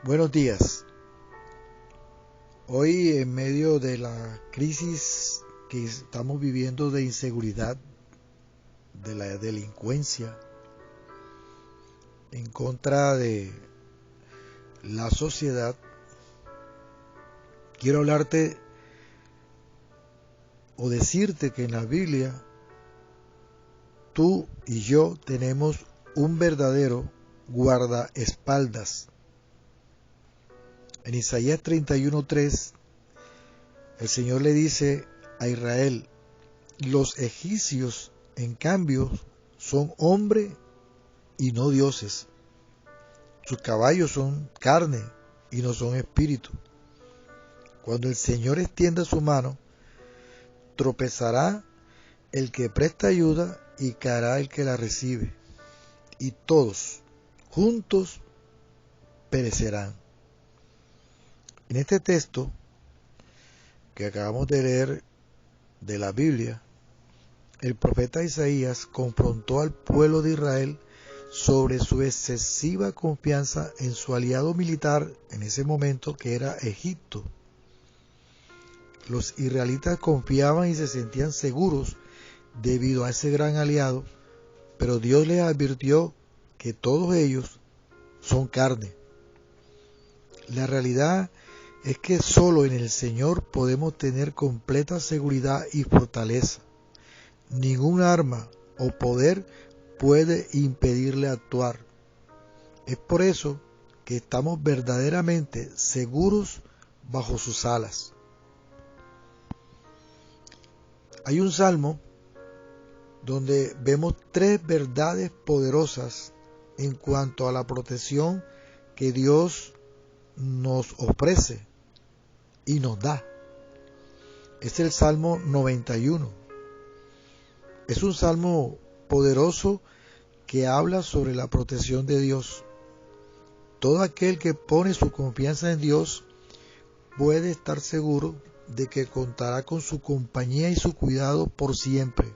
Buenos días. Hoy, en medio de la crisis que estamos viviendo de inseguridad, de la delincuencia, en contra de la sociedad, quiero hablarte o decirte que en la Biblia tú y yo tenemos un verdadero guardaespaldas. En Isaías 31:3, el Señor le dice a Israel: los egipcios, en cambio, son hombre y no dioses. Sus caballos son carne y no son espíritu. Cuando el Señor extienda su mano, tropezará el que presta ayuda y caerá el que la recibe, y todos juntos perecerán. En este texto que acabamos de leer de la Biblia, el profeta Isaías confrontó al pueblo de Israel sobre su excesiva confianza en su aliado militar en ese momento, que era Egipto. Los israelitas confiaban y se sentían seguros debido a ese gran aliado, pero Dios les advirtió que todos ellos son carne. La realidad es que solo en el Señor podemos tener completa seguridad y fortaleza. Ningún arma o poder puede impedirle actuar. Es por eso que estamos verdaderamente seguros bajo sus alas. Hay un salmo donde vemos tres verdades poderosas en cuanto a la protección que Dios nos ofrece y nos da. Es el Salmo 91. Es un salmo poderoso que habla sobre la protección de Dios. Todo aquel que pone su confianza en Dios puede estar seguro de que contará con su compañía y su cuidado por siempre,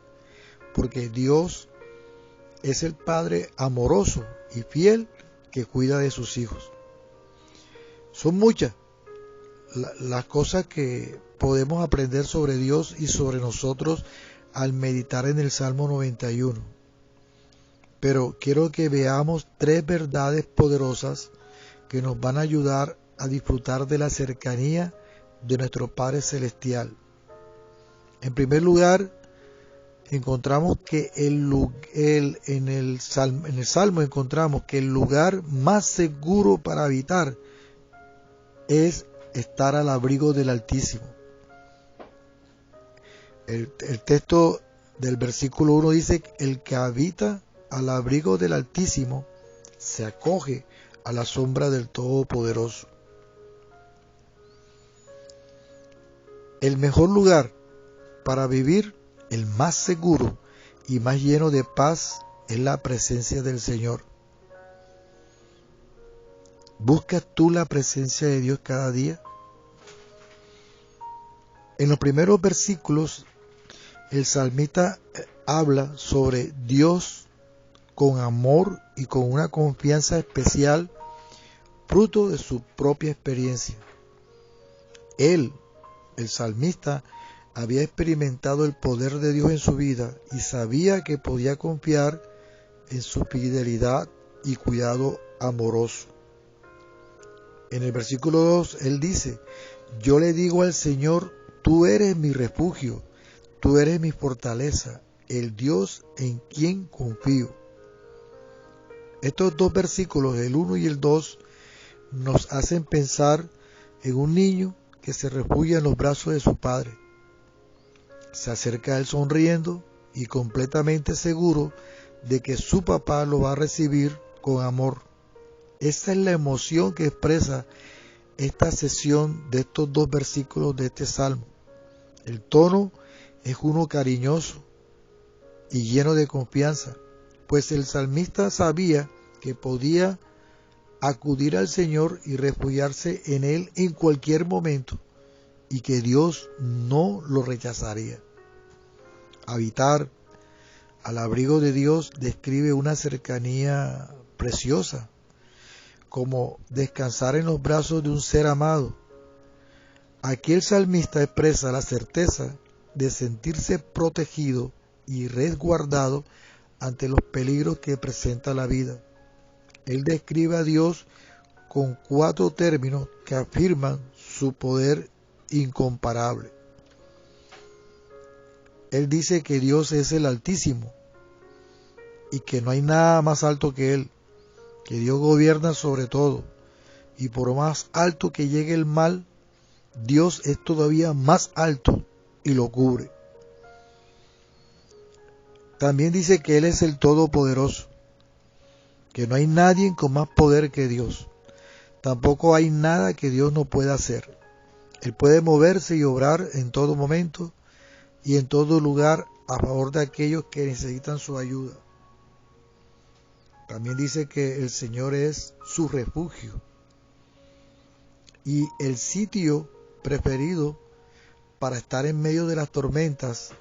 porque Dios es el Padre amoroso y fiel que cuida de sus hijos. Son muchas las cosas que podemos aprender sobre Dios y sobre nosotros al meditar en el Salmo 91. Pero quiero que veamos tres verdades poderosas que nos van a ayudar a disfrutar de la cercanía de nuestro Padre Celestial. En primer lugar, encontramos que en el Salmo encontramos que el lugar más seguro para habitar es estar al abrigo del Altísimo. El texto del versículo 1 dice: el que habita al abrigo del Altísimo se acoge a la sombra del Todopoderoso. El mejor lugar para vivir, el más seguro y más lleno de paz, es la presencia del Señor. ¿Buscas tú la presencia de Dios cada día? En los primeros versículos, el salmista habla sobre Dios con amor y con una confianza especial, fruto de su propia experiencia. Él, el salmista, había experimentado el poder de Dios en su vida y sabía que podía confiar en su fidelidad y cuidado amoroso. En el versículo 2, él dice: yo le digo al Señor, tú eres mi refugio, tú eres mi fortaleza, el Dios en quien confío. Estos dos versículos, el 1 y el 2, nos hacen pensar en un niño que se refugia en los brazos de su padre. Se acerca a él sonriendo y completamente seguro de que su papá lo va a recibir con amor. Esa es la emoción que expresa esta sesión de estos dos versículos de este salmo. El tono es uno cariñoso y lleno de confianza, pues el salmista sabía que podía acudir al Señor y refugiarse en Él en cualquier momento, y que Dios no lo rechazaría. Habitar al abrigo de Dios describe una cercanía preciosa, como descansar en los brazos de un ser amado. Aquí el salmista expresa la certeza de sentirse protegido y resguardado ante los peligros que presenta la vida. Él describe a Dios con 4 términos que afirman su poder incomparable. Él dice que Dios es el Altísimo y que no hay nada más alto que Él, que Dios gobierna sobre todo, y por más alto que llegue el mal, Dios es todavía más alto y lo cubre. También dice que Él es el Todopoderoso, que no hay nadie con más poder que Dios. Tampoco hay nada que Dios no pueda hacer. Él puede moverse y obrar en todo momento y en todo lugar a favor de aquellos que necesitan su ayuda. También dice que el Señor es su refugio y el sitio preferido para estar en medio de las tormentas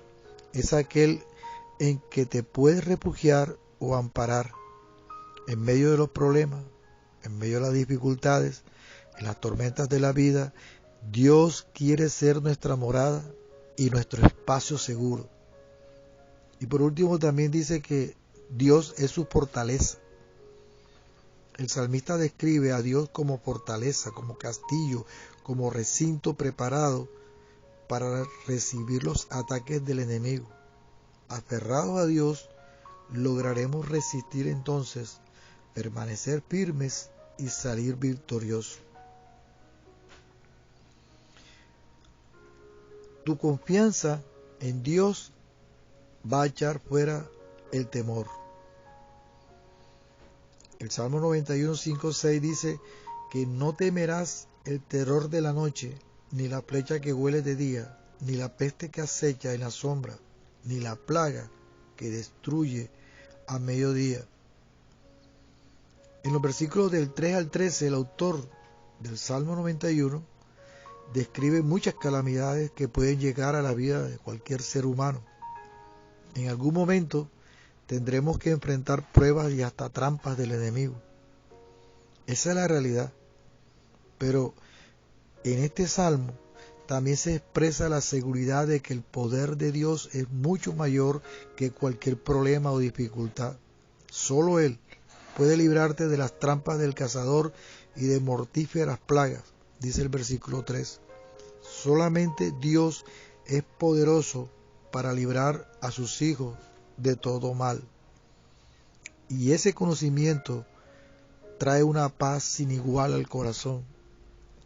es aquel en que te puedes refugiar o amparar en medio de los problemas, en medio de las dificultades, en las tormentas de la vida. Dios quiere ser nuestra morada y nuestro espacio seguro. Y por último también dice que Dios es su fortaleza. El salmista describe a Dios como fortaleza, como castillo, como recinto preparado para recibir los ataques del enemigo. Aferrados a Dios, lograremos resistir entonces, permanecer firmes y salir victoriosos. Tu confianza en Dios va a echar fuera el temor. El Salmo 91, 5, 6 dice que no temerás el terror de la noche, ni la flecha que huele de día, ni la peste que acecha en la sombra, ni la plaga que destruye a mediodía. En los versículos del 3 al 13, el autor del Salmo 91 describe muchas calamidades que pueden llegar a la vida de cualquier ser humano. En algún momento tendremos que enfrentar pruebas y hasta trampas del enemigo. Esa es la realidad. Pero en este salmo también se expresa la seguridad de que el poder de Dios es mucho mayor que cualquier problema o dificultad. Solo Él puede librarte de las trampas del cazador y de mortíferas plagas, dice el versículo 3. Solamente Dios es poderoso para librar a sus hijos de todo mal. Y ese conocimiento trae una paz sin igual al corazón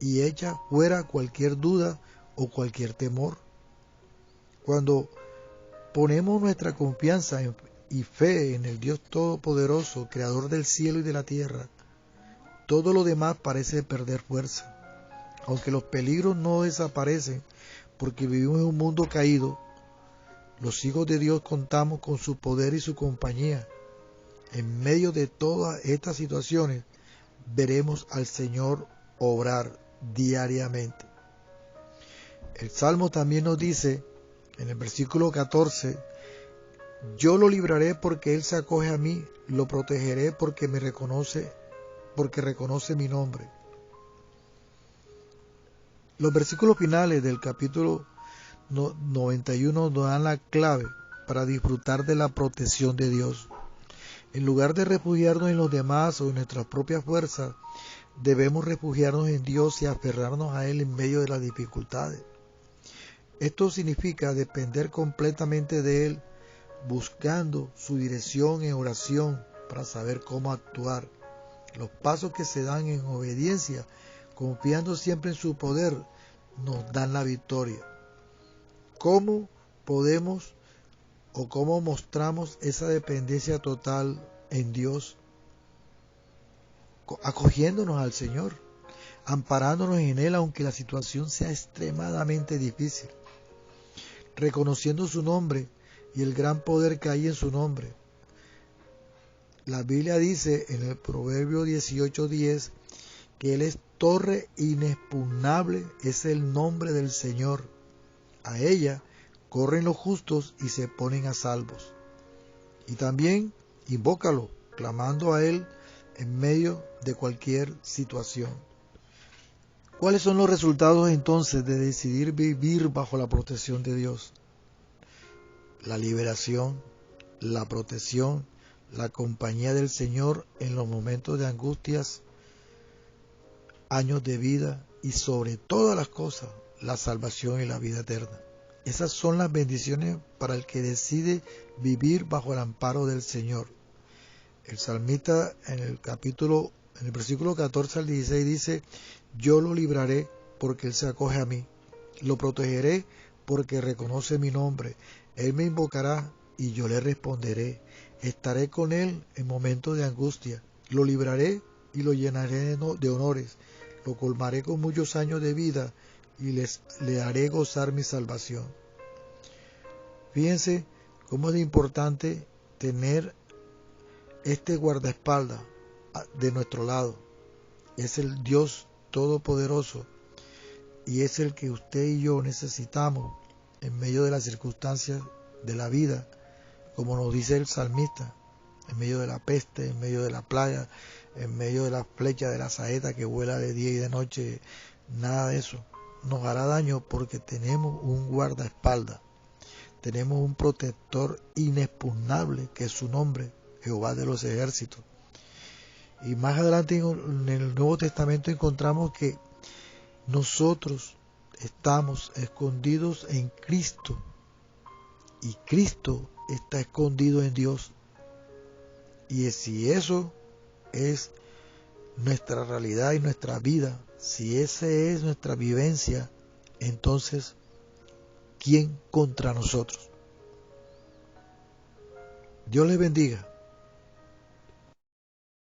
y echa fuera cualquier duda o cualquier temor. Cuando ponemos nuestra confianza y fe en el Dios Todopoderoso, Creador del cielo y de la tierra, todo lo demás parece perder fuerza. Aunque los peligros no desaparecen porque vivimos en un mundo caído, los hijos de Dios contamos con su poder y su compañía. En medio de todas estas situaciones, veremos al Señor obrar diariamente. El Salmo también nos dice, en el versículo 14, yo lo libraré porque Él se acoge a mí, lo protegeré porque reconoce mi nombre. Los versículos finales del capítulo 91 nos dan la clave para disfrutar de la protección de Dios. En lugar de refugiarnos en los demás o en nuestras propias fuerzas, debemos refugiarnos en Dios y aferrarnos a Él en medio de las dificultades. Esto significa depender completamente de Él, buscando su dirección en oración para saber cómo actuar. Los pasos que se dan en obediencia, confiando siempre en su poder, nos dan la victoria. ¿Cómo podemos o cómo mostramos esa dependencia total en Dios? Acogiéndonos al Señor, amparándonos en Él aunque la situación sea extremadamente difícil, reconociendo su nombre y el gran poder que hay en su nombre. La Biblia dice en el Proverbio 18:10 que Él es torre inexpugnable, es el nombre del Señor. A ella corren los justos y se ponen a salvos. Y también invócalo, clamando a Él en medio de cualquier situación. ¿Cuáles son los resultados entonces de decidir vivir bajo la protección de Dios? La liberación, la protección, la compañía del Señor en los momentos de angustias, años de vida y sobre todas las cosas, la salvación y la vida eterna. Esas son las bendiciones para el que decide vivir bajo el amparo del Señor. El salmista en el versículo 14 al 16 dice: yo lo libraré porque él se acoge a mí, lo protegeré porque reconoce mi nombre, él me invocará y yo le responderé, estaré con él en momentos de angustia, lo libraré y lo llenaré de honores, lo colmaré con muchos años de vida y le haré gozar mi salvación. Fíjense cómo es importante tener este guardaespaldas de nuestro lado. Es el Dios Todopoderoso y es el que usted y yo necesitamos en medio de las circunstancias de la vida, como nos dice el salmista, en medio de la peste, en medio de la plaga, en medio de la flecha de la saeta que vuela de día y de noche. Nada de eso nos hará daño porque tenemos un guardaespaldas, tenemos un protector inexpugnable que es su nombre, Jehová de los ejércitos. Y más adelante en el Nuevo Testamento encontramos que nosotros estamos escondidos en Cristo y Cristo está escondido en Dios. Y si eso es nuestra realidad y nuestra vida, si esa es nuestra vivencia, entonces, ¿quién contra nosotros? Dios les bendiga.